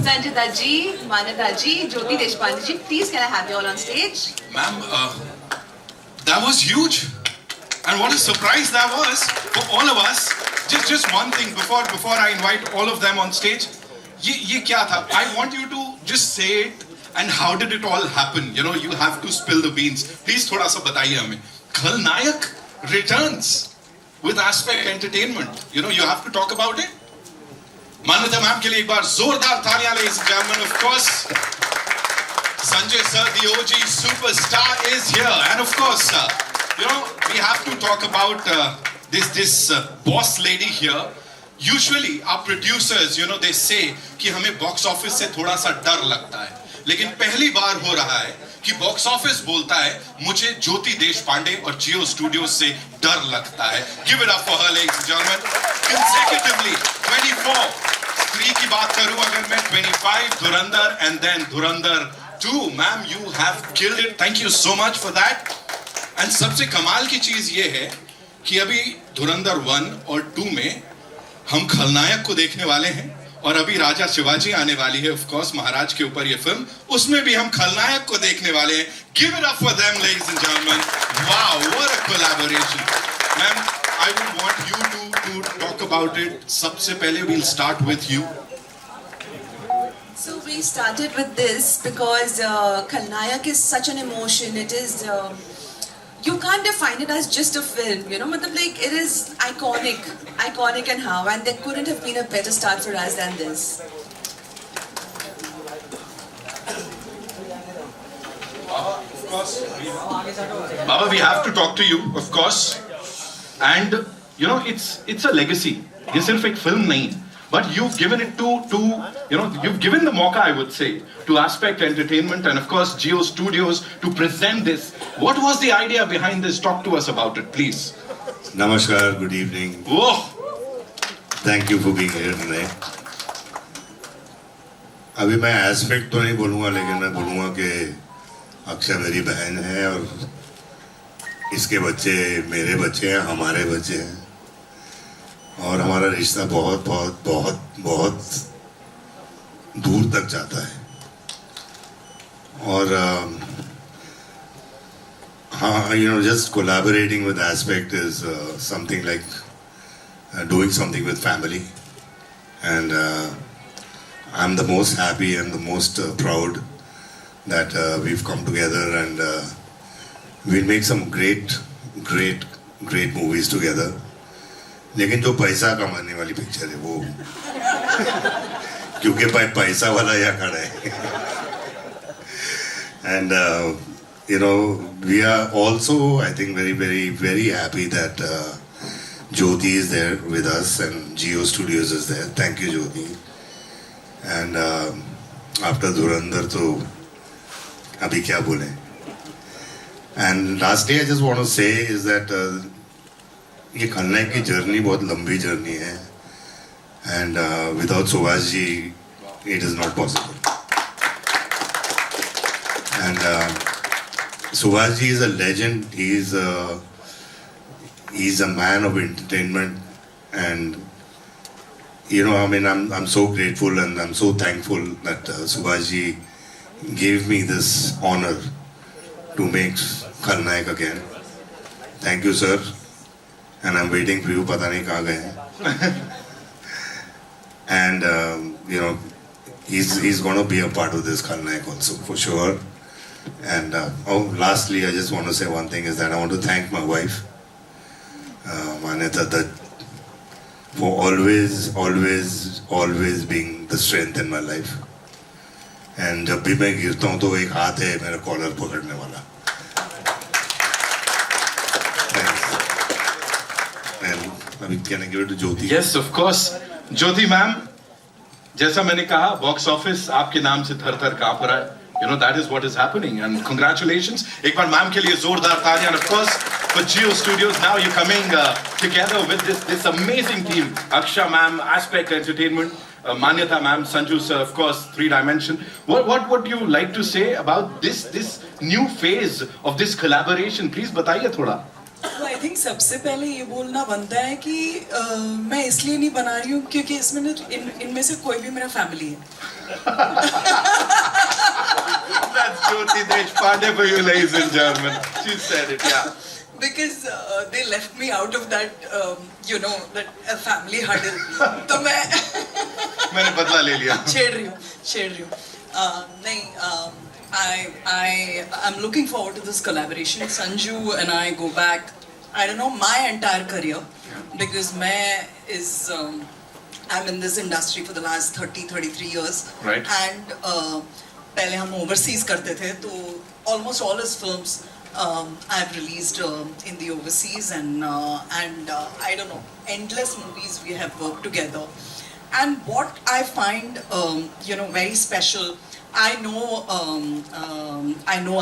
Sanjita ji, Manyata ji, Jyoti Deshpande ji, please can I have you all on stage? Ma'am, that was huge. And what a surprise that was for all of us. Just one thing before I invite all of them on stage. ये क्या था? I want you to just say it and how did it all happen? You know, you have to spill the beans. Please थोड़ा सा बताइए हमें. खलनायक returns with Aspect Entertainment. You know, you have to talk about it. मान्यता ma'am के लिए एक बार जोरदार तालियां ladies and gentlemen. Of course, Sanjay sir, the OG superstar, is here, and of course, you know, we have to talk about this boss lady here. Usually, our producers, you know, they say कि हमें box office से थोड़ा सा डर लगता है, लेकिन पहली बार हो रहा है कि बॉक्स ऑफिस बोलता है मुझे ज्योति देशपांडे और जियो स्टूडियोज से डर लगता है. Give it up for her ladies and gentleman. Consecutively 24 3 की बात करूं अगर मैं 25 धुरंधर and then Dhurandhar 2. Ma'am you have killed it. Thank you so much for that. And सबसे कमाल की चीज ये है कि अभी धुरंधर 1 और 2 में हम खलनायक को देखने वाले हैं और अभी राजा शिवाजी आने वाली है. ऑफ कोर्स महाराज के ऊपर ये फिल्म, उसमें भी हम खलनायक को देखने वाले हैं. Give it up for them ladies and gentleman. Wow, what a collaboration. Ma'am, I would want you to talk about it. सबसे पहले we will start with you. So we started with this because Khalnayak is such an emotion. It is you can't define it as just a film, you know. Matlab, like, it is iconic and how, and there couldn't have been a better start for us than this. Baba, we have to talk to you, of course. And you know, it's a legacy. ये सिर्फ एक film नहीं, but you've given it to you know, you've given the mauka, I would say, to Aspect Entertainment and of course Jio Studios to present this. What was the idea behind this? Talk to us about it, please. Namaskar, good evening. Oh, Thank you for being here tonight. अभी मैं aspect तो नहीं बोलूँगा, लेकिन मैं बोलूँगा कि अक्षय मेरी बहन है और इसके बच्चे मेरे बच्चे हैं, हमारे बच्चे हैं, और हमारा रिश्ता बहुत बहुत बहुत बहुत दूर तक जाता है. और हाँ, you know, just collaborating with Aspect is something like doing something with family, and I'm the most happy and the most proud that we've come together, and we'll make some great movies together. लेकिन जो पैसा कमाने वाली picture है वो क्योंकि पैसा वाला यहाँ खड़ा है. And you know, we are also, I think, very happy that Jyoti is there with us and Jio Studios is there. Thank you, Jyoti. And after Dhurandhar, तो अभी क्या बोले. And lastly, I just want to say is that ये खलनायक की journey बहुत लंबी journey है, and without Subhash ji it is not possible. And Subhash ji is a legend. He's a man of entertainment, and you know, I mean, I'm so grateful and I'm so thankful that Subhash ji gave me this honor to make Khalnayak again. Thank you, sir. And I'm waiting for you. पता नहीं कहाँ गए हैं. And you know, he's going to be a part of this Khalnayak also for sure. And lastly, I just want to say one thing is that I want to thank my wife, Manyata, that for always being the strength in my life. And जब भी मैं गिरता हूँ तो एक हाथ है मेरा कॉलर पकड़ने वाला. Can I give it to Jyoti? yes, of course. Jyoti ma'am, जैसा मैंने कहा, बॉक्स ऑफिस आपके नाम से थर-थर कांप रहा है. You know, that is what is happening, and congratulations. एक बार मैम के लिए जोरदार तालियां. And of course, for Jio Studios, now you're coming together with this amazing team. Aksha ma'am, Aspect Entertainment, Manyata ma'am, Sanju sir, of course, 3 Dimension. What would you like to say about this new phase of this collaboration? Please बताइए थोड़ा. तो I think सबसे पहले ये बोलना बनता है कि मैं इसलिए नहीं बना रही हूँ क्योंकि इसमें इनमें से कोई भी मेरा फैमिली है. That's Jyoti Deshpande for you, ladies and gentlemen. She said it, yeah. Because they left me out of that, that family huddle. तो मैं मैंने बदला ले लिया. छेड़ रही हूँ. नहीं, I'm looking forward to this collaboration. Sanju and I go back, I don't know, my entire career, because I'm in this industry for the last 33 years. Right. And पहले हम overseas करते थे, तो almost all his films I've released in the overseas, and I don't know, endless movies we have worked together. And what I find very special, I know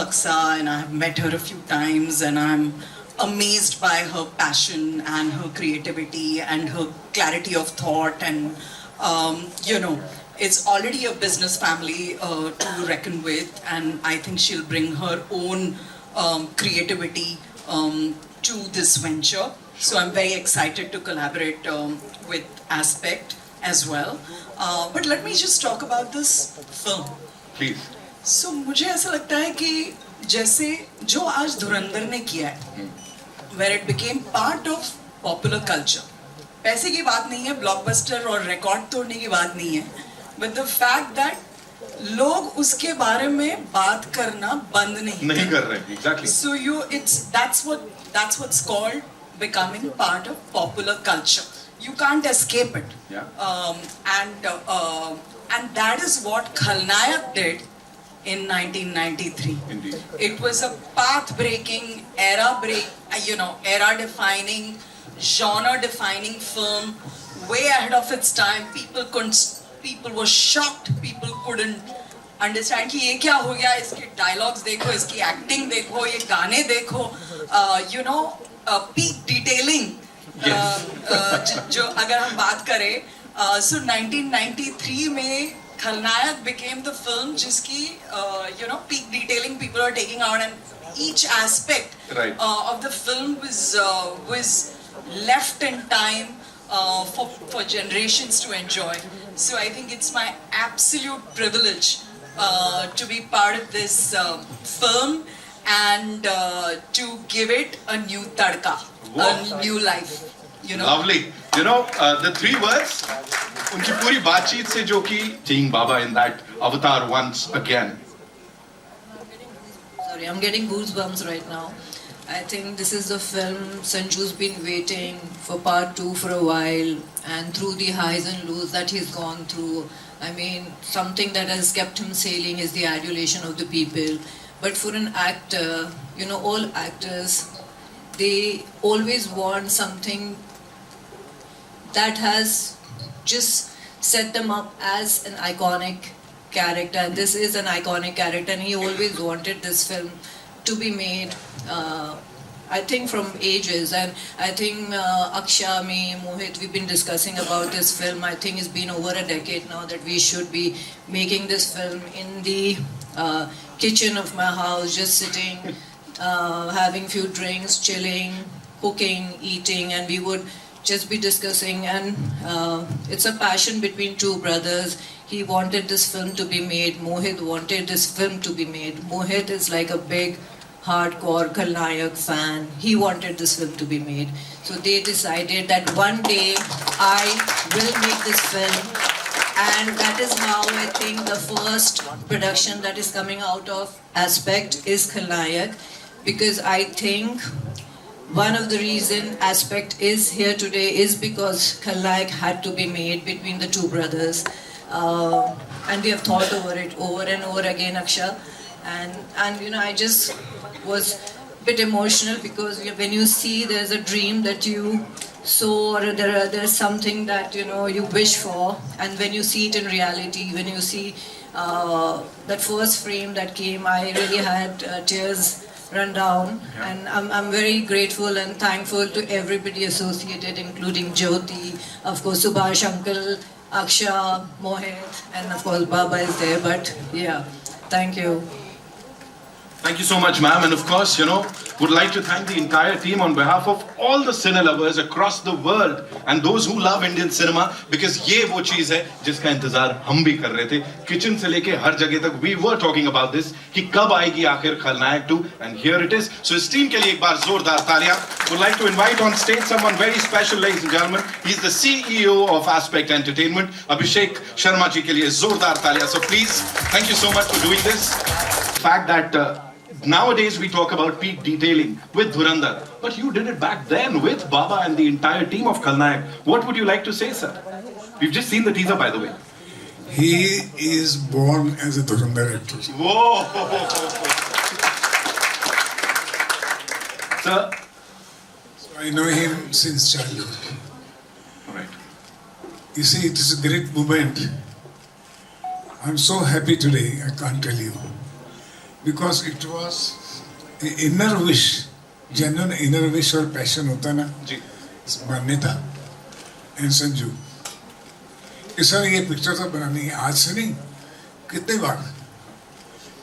Aksa, and I have met her a few times, and I'm amazed by her passion and her creativity and her clarity of thought, and it's already a business family to reckon with, and I think she'll bring her own creativity to this venture. So I'm very excited to collaborate with Aspect as well. But let me just talk about this film. Please. So मुझे ऐसा लगता है कि जैसे जो आज धुरंधर ने किया है, where it became part of popular culture. पैसे की बात नहीं है, ब्लॉकबस्टर और रिकॉर्ड तोड़ने की बात नहीं है, but the fact that लोग उसके बारे में बात करना बंद नहीं कर रहे. Exactly. So that's what's called becoming part of popular culture. You can't escape it. Yeah. And that is what Khalnayak did in 1993. Indeed. It was a path-breaking, era-defining, genre-defining film, way ahead of its time. People were shocked. People couldn't understand कि ये क्या हो गया. इसके dialogues देखो, इसकी acting देखो, ये गाने देखो. Peak detailing. जो अगर हम बात करें, so 1993 में Khalnayak became the film जिसकी peak detailing people are taking out, and each aspect Right. of the film was left in time for generations to enjoy. So I think it's my absolute privilege to be part of this film and to give it a new tadka, a new life. Lovely. The three words, उनकी पूरी बातचीत से जो कि seeing Baba in that avatar once again. Sorry, I'm getting goosebumps right now. I think this is the film Sanju's been waiting for part 2 for a while, and through the highs and lows that he's gone through, I mean, something that has kept him sailing is the adulation of the people. But for an actor, all actors, they always want something that has just set them up as an iconic character, and this is an iconic character, and he always wanted this film to be made, I think from ages. And I think Aksha, me, Mohit, we've been discussing about this film. I think it's been over a decade now that we should be making this film in the kitchen of my house, just sitting, having few drinks, chilling, cooking, eating, and we would just be discussing. And it's a passion between two brothers. He wanted this film to be made. Mohit wanted this film to be made. Mohit is like a big, hardcore Khalnayak fan. He wanted this film to be made. So they decided that one day I will make this film. And that is how I think the first production that is coming out of Aspect is Khalnayak. Because I think one of the reason Aspect is here today is because Khalnayak had to be made between the two brothers. And we have thought over it over and over again, Aksha. And I just was a bit emotional because when you see there's a dream that you saw, or there's something that you wish for, and when you see it in reality, when you see that first frame that came, I really had tears run down. Yeah. And I'm very grateful and thankful to everybody associated, including Jyoti, of course Subhash uncle, Aksha, Mohit, and of course Baba is there. But yeah, thank you. Thank you so much, ma'am. And of course, would like to thank the entire team on behalf of all the cine lovers across the world and those who love Indian cinema, because ये वो चीज है जिसका इंतजार हम भी कर रहे थे. किचन से लेके हर जगह तक we were talking about this कि कब आएगी आखिर खलनायक 2, and here it is. So इस टीम के लिए एक बार जोरदार तालियां. Would like to invite on stage someone very special, ladies and gentlemen. He's the CEO of Aspect Entertainment. Abhishek Sharma ji के लिए जोरदार तालियां. So please, thank you so much for doing this. The fact that nowadays we talk about peak detailing with Dhurandhar, but you did it back then with Baba and the entire team of Khalnayak. What would you like to say, sir? We've just seen the teaser, by the way. He is born as a Dhurandhar actor. Whoa! Sir? I know him since childhood. All right. You see, it is a great moment. I'm so happy today, I can't tell you. Because it was an inner wish, genuine inner wish और passion होता ना, मान्यता and Sanju. इस बार ये picture तो बनानी है आज से नहीं, कितने बार?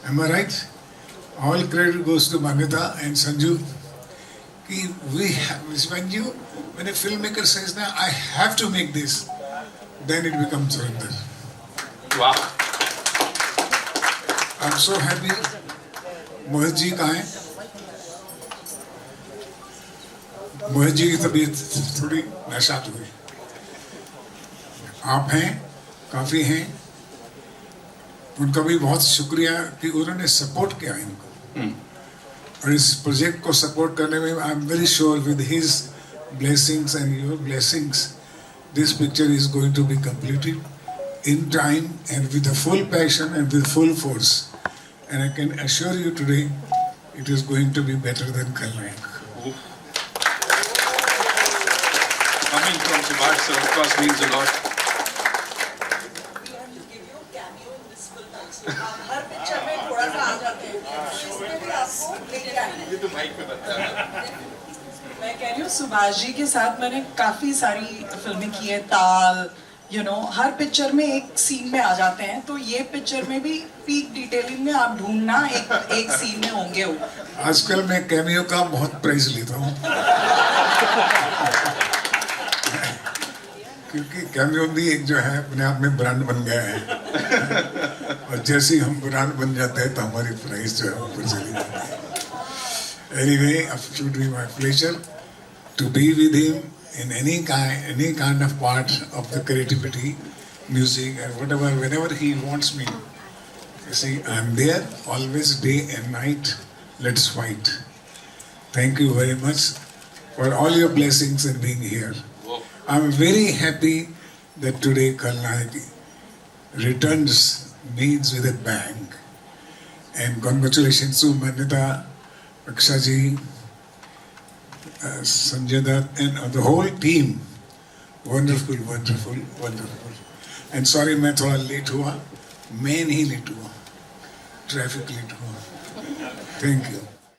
Am I right? All credit goes to मान्यता and संजू. कि when a filmmaker says that I have to make this, then it becomes Dhurandhar. Wow. I'm so happy. Mohit ji कहाँ हैं? मोहित जी की तबीयत थोड़ी नाशात हुई. आप हैं, काफी हैं. उनका भी बहुत शुक्रिया कि उन्होंने सपोर्ट किया इनको. और इस प्रोजेक्ट को सपोर्ट करने में I am very sure with his blessings and your blessings this picture is going to be completed in time and with full passion and with full force. And I can assure you today, it is going to be better than Khalnayak. Coming from Siddharth, sir, of course, means a lot. Her picture में थोड़ा सा आ जाते हैं, इसमें भी आपको लेके आएंगे. ये तो माइक पे बताया. मैं कह रही हूँ सुभाष जी के साथ मैंने काफी सारी फिल्में की है. ताल, हर पिक्चर में एक सीन में आ जाते हैं, तो ये पिक्चर में भी पीक डिटेलिंग में आप ढूंढना एक सीन में होंगे वो. आजकल मैं कैमियो का बहुत प्राइज लेता हूँ क्योंकि कैमियो भी एक जो है अपने आप में ब्रांड बन गया है. और जैसे ही हम ब्रांड बन जाते हैं तो हमारी प्राइस जो है ऊपर चली जाती है. Anyway, it would be my pleasure to be with him in any kind of part of the creativity, music and whatever, whenever he wants me. You see, I'm there always, day and night. Let's fight. Thank you very much for all your blessings and being here. I'm very happy that today Khalnayak returns means with a bang. And congratulations to Manyata, Aksha ji, Sanjay Dutt and the whole team. Wonderful, wonderful, wonderful. And sorry मैं थोड़ा late हुआ, मैं नहीं late हुआ, traffic late हुआ. Thank you.